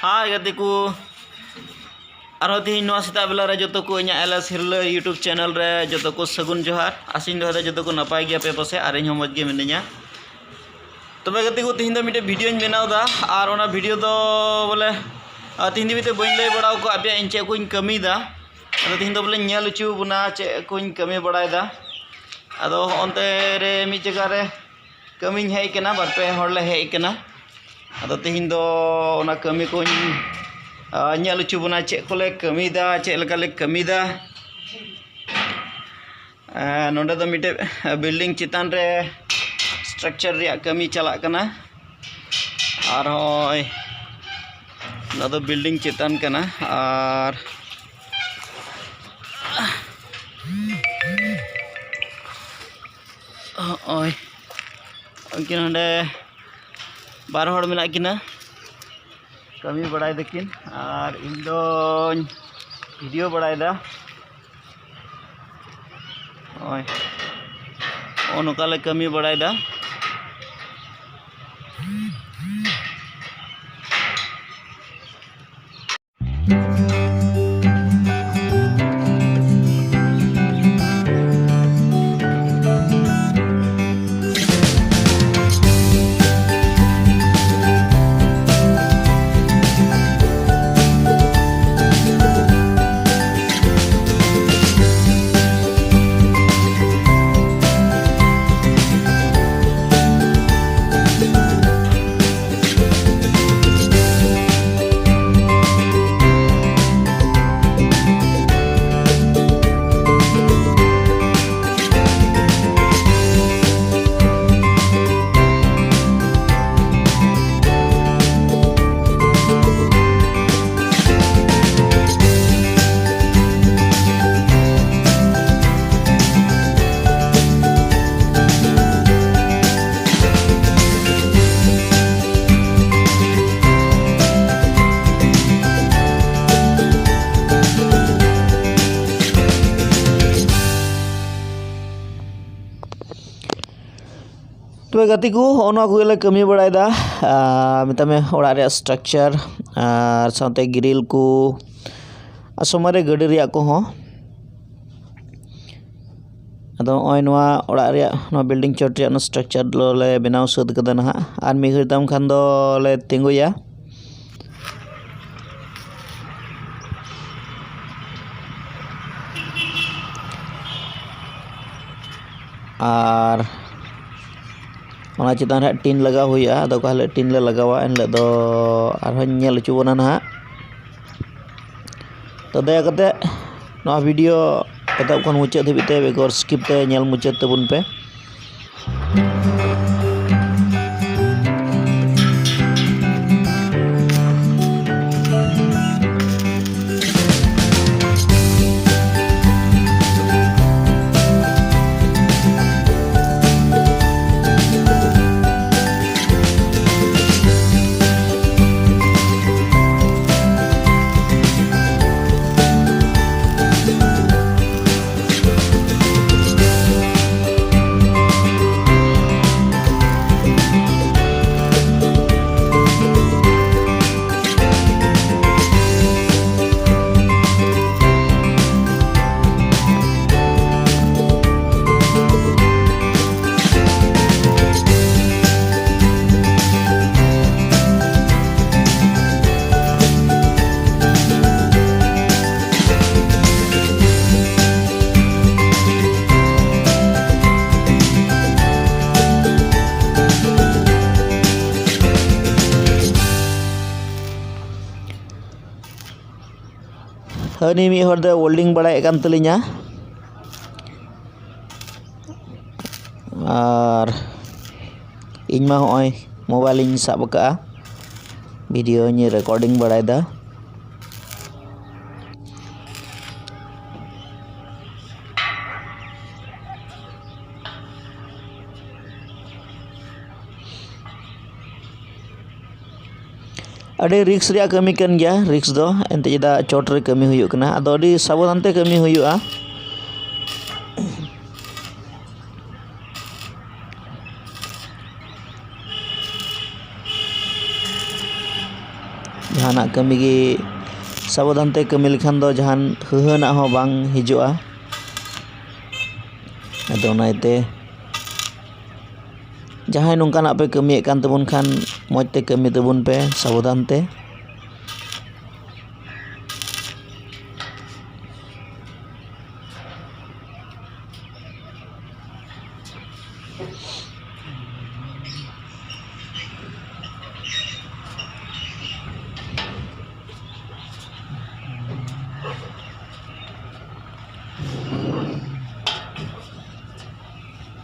Hai gatiku arho tihin noa seta bela re joto ko inya LS Hirla YouTube channel re joto ko sagun johar asin dohada joto ko napai gya pe pase are inya moj ge minenya tobe gatiku tihin do mite video ᱧ benaw da ar ona video do bole tihin dibite bain lay badaw ko apya inche ko ᱧ kami da ado tihin do bole nyel uchu buna che ko ᱧ kami baday da ado onte re mi jaga re kami ᱧ hei kana bar pe hor le hei kana ado tihin do ona kami ko nyel uchu buna che ko le kami da che leka le kami da nonde do mite building chitan re structure ria kami chalak kana ar hoy na do building chitan kana ar oy ᱩᱱᱠᱤᱱ ᱚᱸᱰᱮ ᱵᱟᱨ ᱦᱚᱲ ᱢᱮᱱᱟᱜ ᱠᱤᱱᱟ ᱠᱟᱹᱢᱤ ᱵᱟᱲᱟᱭ ᱫᱟᱠᱤᱱ ᱟᱨ ᱤᱧ ᱫᱚᱧ video ᱵᱟᱲᱟᱭᱮᱫᱟ ᱳᱭ ᱱᱚᱝᱠᱟ ᱞᱮ ᱠᱟᱹᱢᱤ ᱵᱟᱲᱟᱭᱮᱫᱟ तो गति को कोले कमी बड़ा मतमे ओड़ा स्ट्रक्चर और साथे ग्रिल को समय गाड़ी रे को अदो ओड़ा बिल्डिंग चोट रे स्ट्रक्चर ले बनाव सद कदा ना और मिघर दाम खान दो ले तिंगुया और ओना चितान रे टीन लगा हुआ अदो कहले टीन ले लगावा एनले दो आरो नेल चुबना ना तो दया कते नो वीडियो एतब कोन मुचाद धबिते बेगर स्किप ते नेल मुचाद तबुन पे हनी मी हर दे वेल्डिंग बड़ाए कान तलिया और इनमा होय मोबाइल इन साब का वीडियो नी रिकॉर्डिंग बड़ायदा अड़ी रिक्स रे कमी कन गया रिक्स दो एंते जदा चोट रे कमी हुयुक ना अदो अड़ी साबधान ते कमी हुयुआ Jahanak kami gi sabadan te kami lekhan do jahan heuheunak ho bang hijuga. Ado naite jahai nongkanak pe kami kan tabun khan moj te kami tabun pe sabadan te.